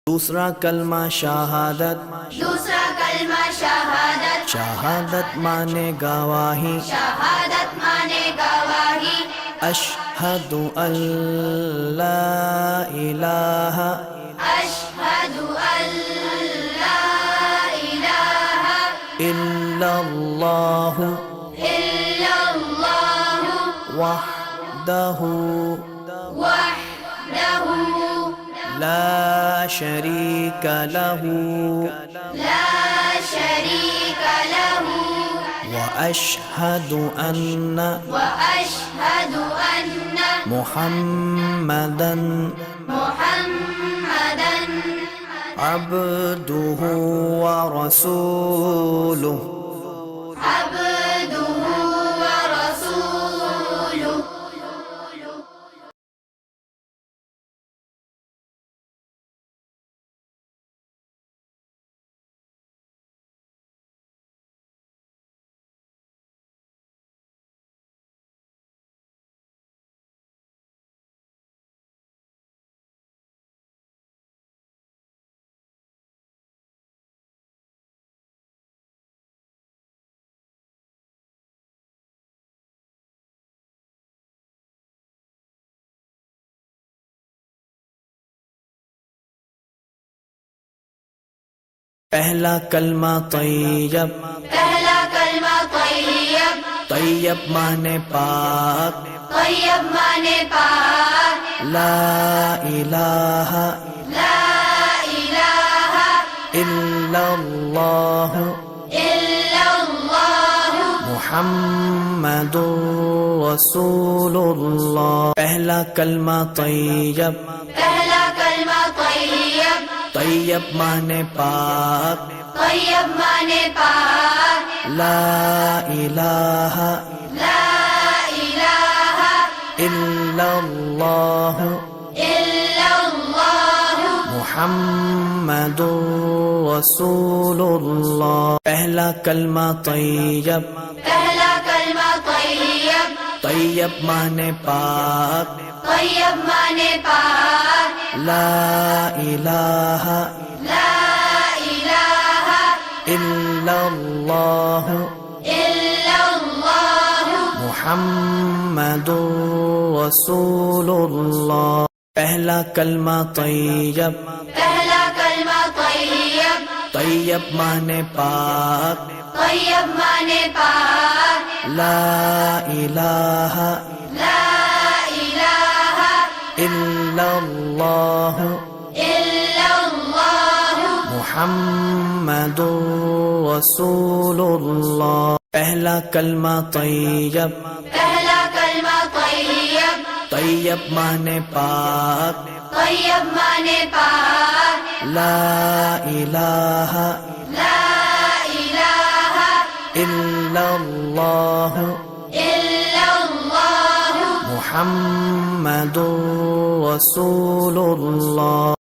दूसरा कलमा शहादत, दूसरा कलमा शहादत, शहादत माने गवाही, शहादत माने गवाही, अशहदु अल्ला इलाहा अशहदु अल्ला इलाहा इल्लल्लाहु इल्लल्लाहु वहदहु वहदहु ला शरीका लहु ला शरीका लहु व अशहदु अन्ना वअशहदु अन्न मुहम्मदन मुहम्मदन अब्दुहु व रसूलुहु अब्दुहु व रसूलुहु। पहला कलमा तैयब, पहला कलमा तय्यब, तैयब माने पाक, तय्यब माने पाक, ला इलाहा ला इलाहा इल्लल्लाहु इल्लल्लाहु मुहम्मदुर रसूलुल्लाह। पहला कलमा तैयब, पहला कलमा तय्यब, तैयब माने पाक, तय्यब माने पाक, ला इलाहा ला इलाहा इल्लल्लाहु इल्लल्लाहु मुहम्मदुर रसूलुल्लाह। पहला कलमा तैयब, पहला कलमा तय्यब, तैयब माने पाक, तय्यब माने पाक, ला इलाहा ला इलाहा इल्लल्लाहु इल्लल्लाहु मुहम्मदुर रसूलुल्लाह। पहला कलमा तैयब, पहला कलमा तय्यब, तैयब माने पाक, तय्यब माने पाक, ला इलाहा ला इलाहा इल्लल्लाहु इल्लल्लाहु मुहम्मदुर रसूलुल्लाह। पहला कलमा तैयब, पहला कलमा तय्यब, तैयब माने पाक, तय्यब माने पाक, ला इलाहा ला इलाहा इल्लल्लाहु इल्लल्लाहु मुहम्मदुर रसूलुल्लाह।